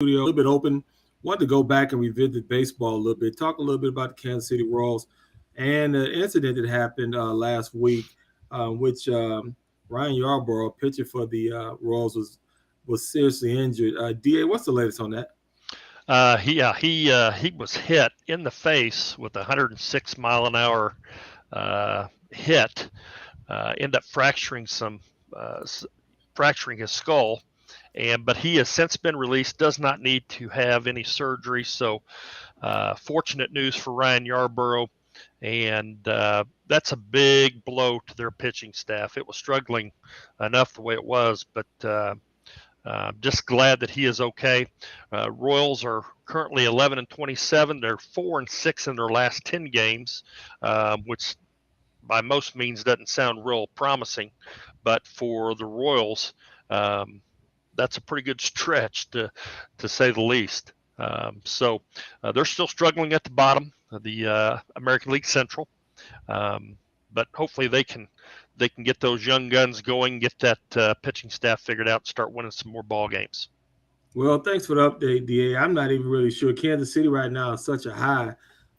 studio, a little bit open. Wanted to go back and revisit baseball a little bit, talk a little bit about the Kansas City Royals and the incident that happened last week, which Ryan Yarborough, pitcher for the Royals, was seriously injured. Da, what's the latest on that? He was hit in the face with a 106 mile an hour hit. Ended up uh, fracturing his skull, but he has since been released. Does not need to have any surgery. So, fortunate news for Ryan Yarborough, and that's a big blow to their pitching staff. It was struggling enough the way it was, but just glad that he is okay. Royals are currently 11-27. They're 4-6 in their last 10 games, which by most means doesn't sound real promising, but for the Royals, that's a pretty good stretch to say the least. So they're still struggling at the bottom of the American League Central, but hopefully they can get those young guns going, get that pitching staff figured out, and start winning some more ball games. Well, thanks for the update, Da. I'm not even really sure. Kansas City right now is such a high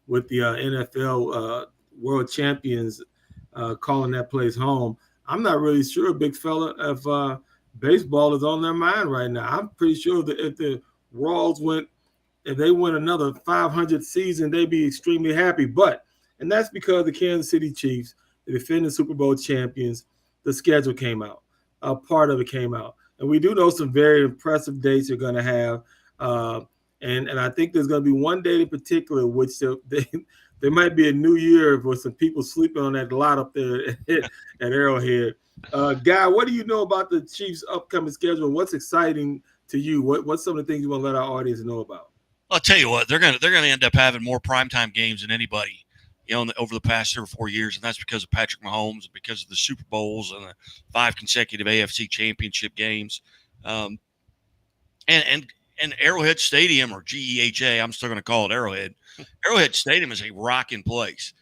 with the NFL World Champions calling that place home. I'm not really sure, big fella, if baseball is on their mind right now. I'm pretty sure that if the Royals if they win another 500 season, they'd be extremely happy. And that's because the Kansas City Chiefs, the defending Super Bowl champions, the schedule came out. Part of it came out. And we do know some very impressive dates they're going to have. And I think there's going to be one date in particular, which there might be a new year for some people sleeping on that lot up there at Arrowhead. Guy, what do you know about the Chiefs' upcoming schedule? What's exciting to you? What's some of the things you want to let our audience know about? I'll tell you what, they're gonna end up having more primetime games than anybody, over the past 3 or 4 years, and that's because of Patrick Mahomes, and because of the Super Bowls and the 5 consecutive AFC Championship games, and Arrowhead Stadium, or GEHA, I'm still going to call it Arrowhead. Arrowhead Stadium is a rocking place.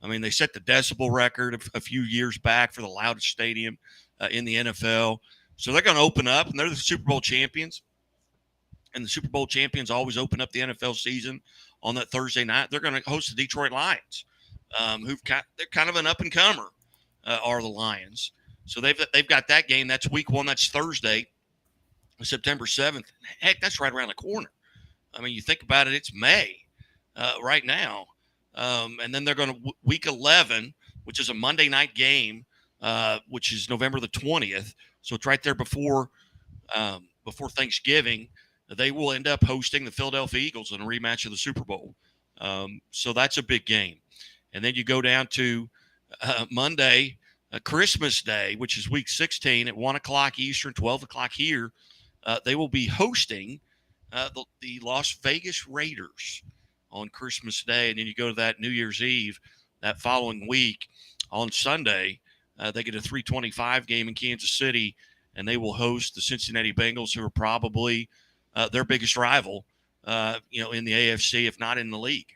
I mean, they set the decibel record a few years back for the loudest stadium in the NFL. So they're going to open up, and they're the Super Bowl champions. And the Super Bowl champions always open up the NFL season on that Thursday night. They're going to host the Detroit Lions, they're kind of an up and comer, are the Lions. So they've got that game. That's week one. That's Thursday, September 7th. Heck, that's right around the corner. I mean, you think about it, it's May right now. And then they're going to week 11, which is a Monday night game, which is November the 20th. So it's right there before Thanksgiving. They will end up hosting the Philadelphia Eagles in a rematch of the Super Bowl. So that's a big game. And then you go down to Monday, Christmas Day, which is week 16 at 1 o'clock Eastern, 12 o'clock here. They will be hosting the Las Vegas Raiders on Christmas Day. And then you go to that New Year's Eve that following week on Sunday. They get a 3:25 game in Kansas City, and they will host the Cincinnati Bengals, who are probably their biggest rival, in the AFC, if not in the league.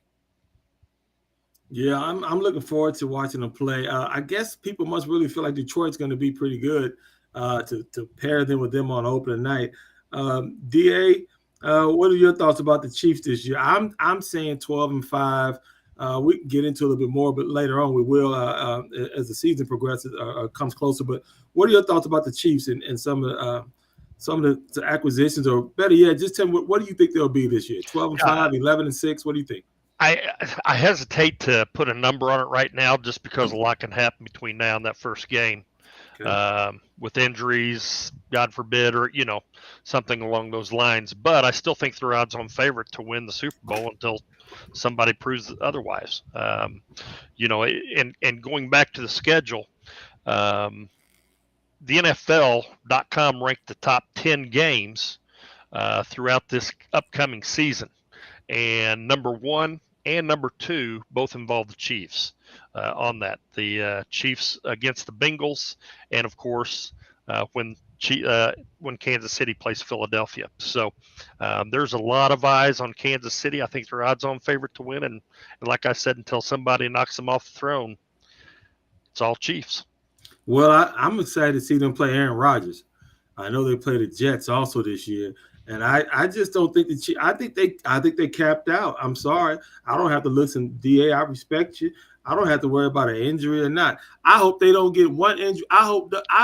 Yeah, I'm looking forward to watching them play. I guess people must really feel like Detroit's going to be pretty good to pair them with them on opening night. Da, what are your thoughts about the Chiefs this year? I'm saying 12-5. We can get into a little bit more, but later on we will as the season progresses comes closer. But what are your thoughts about the Chiefs and some of the acquisitions, or better yet, just tell me what do you think they'll be this year? 12-5, 11-6. What do you think? I hesitate to put a number on it right now, just because a lot can happen between now and that first game, with injuries, God forbid, or something along those lines. But I still think they're odds-on favorite to win the Super Bowl until somebody proves otherwise. And going back to the schedule, the NFL.com ranked the top 10 games throughout this upcoming season, and number 1 and number 2 both involve the Chiefs on that. The Chiefs against the Bengals, and of course when Kansas City plays Philadelphia. So there's a lot of eyes on Kansas City. I think they're odds-on favorite to win, and like I said, until somebody knocks them off the throne, it's all Chiefs. Well, I'm excited to see them play Aaron Rodgers. I know they play the Jets also this year. And I just don't think that I think they capped out. I'm sorry. I don't have to listen, DA. I respect you. I don't have to worry about an injury or not. I hope they don't get one injury. I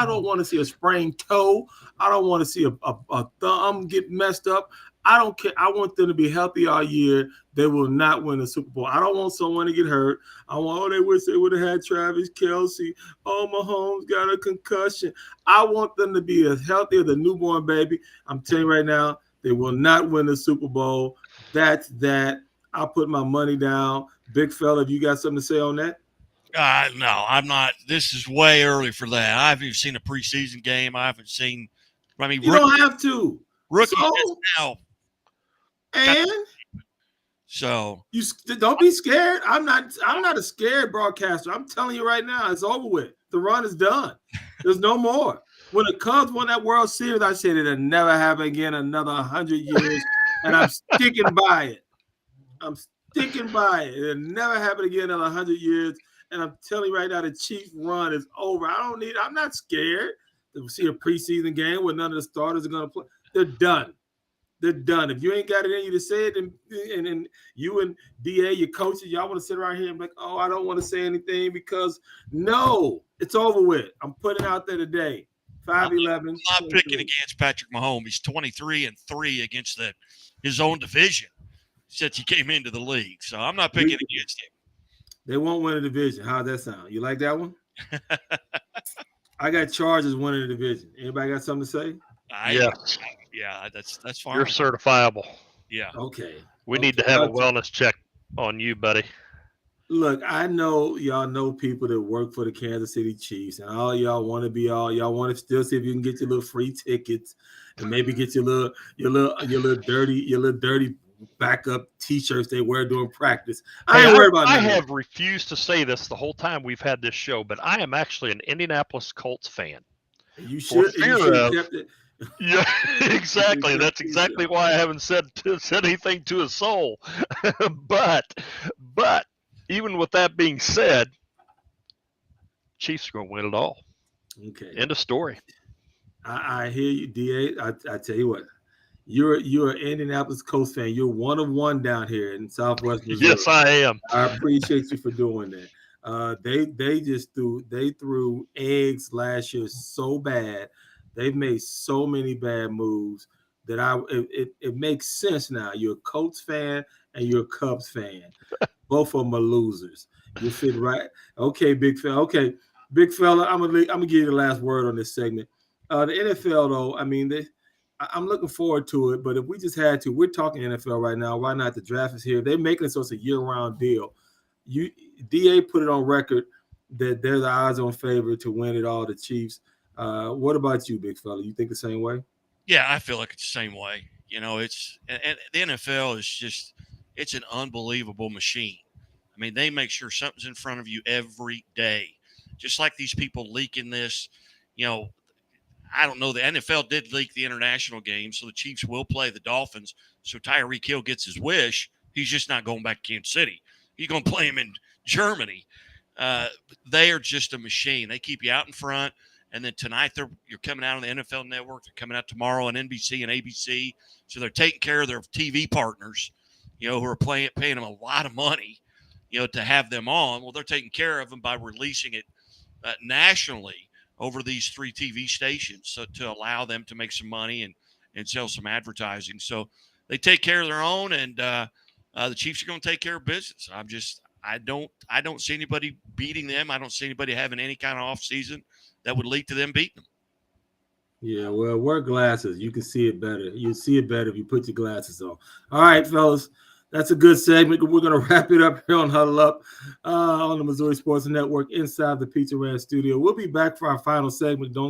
don't want to see a sprained toe. I don't want to see a thumb get messed up. I don't care. I want them to be healthy all year. They will not win the Super Bowl. I don't want someone to get hurt. I want, oh, they wish they would have had Travis Kelce. Oh, Mahomes got a concussion. I want them to be as healthy as a newborn baby. I'm telling you right now, they will not win the Super Bowl. That's that. I'll put my money down. Big fella, if you got something to say on that? No, I'm not. This is way early for that. I haven't even seen a preseason game. I haven't seen. I mean, you don't have to. Rookie so, now. And so you don't be scared. I'm not a scared broadcaster. I'm telling you right now, it's over with. The run is done. There's no more. When the Cubs won that World Series, I said it'll never happen again another 100 years, and I'm sticking by it. I'm sticking by it. It'll never happen again another 100 years, and I'm telling you right now, the Chiefs run is over. I'm not scared to see a preseason game where none of the starters are going to play. They're done. They're done. If you ain't got it in you to say it, and you and DA, your coaches, y'all want to sit around here and be like, oh, I don't want to say anything because no, it's over with. I'm putting it out there today. 5'11". I'm not picking against Patrick Mahomes. He's 23-3 against his own division since he came into the league. So I'm not picking against him. They won't win a division. How's that sound? You like that one? I got Chargers winning the division. Anybody got something to say? Yeah, that's fine. You're certifiable. Yeah. Okay. We need to have a wellness check on you, buddy. Look, I know y'all know people that work for the Kansas City Chiefs, and all y'all want to be y'all want to still see if you can get your little free tickets and maybe get your little dirty backup T-shirts they wear during practice. I ain't worried about that. I have refused to say this the whole time we've had this show, but I am actually an Indianapolis Colts fan. You should have kept it. Yeah, exactly. That's exactly why I haven't said anything to a soul. But even with that being said, Chiefs are going to win it all. Okay. End of story. I hear you, DA. I tell you what, you're an Indianapolis Colts fan. You're one of one down here in Southwest Missouri. Yes, I am. I appreciate you for doing that. They threw eggs last year so bad. They've made so many bad moves that it makes sense now. You're a Colts fan and you're a Cubs fan. Both of them are losers. You fit right. Okay, big fella. Okay, big fella. I'm gonna give you the last word on this segment. The NFL, though, I mean, I'm looking forward to it. But if we just had to, we're talking NFL right now. Why not? The draft is here. They're making it so it's a year-round deal. DA put it on record that they're the odds-on favorite to win it all. The Chiefs. What about you, big fella? You think the same way? Yeah, I feel like it's the same way. You know, and the NFL is just it's an unbelievable machine. I mean, they make sure something's in front of you every day. Just like these people leaking this, you know, I don't know. The NFL did leak the international game, so the Chiefs will play the Dolphins. So Tyreek Hill gets his wish. He's just not going back to Kansas City. He's going to play him in Germany. They are just a machine. They keep you out in front. And then tonight you're coming out on the NFL Network. They're coming out tomorrow on NBC and ABC. So they're taking care of their TV partners, you know, who are paying them a lot of money, you know, to have them on. Well, they're taking care of them by releasing it nationally over these 3 TV stations, so to allow them to make some money and sell some advertising. So they take care of their own, and the Chiefs are going to take care of business. I don't see anybody beating them. I don't see anybody having any kind of off season that would lead to them beating them. Yeah, well, wear glasses. You can see it better. You see it better if you put your glasses on. All right, fellas. That's a good segment. We're going to wrap it up here on Huddle Up on the Missouri Sports Network inside the Pizza Ranch studio. We'll be back for our final segment. Don't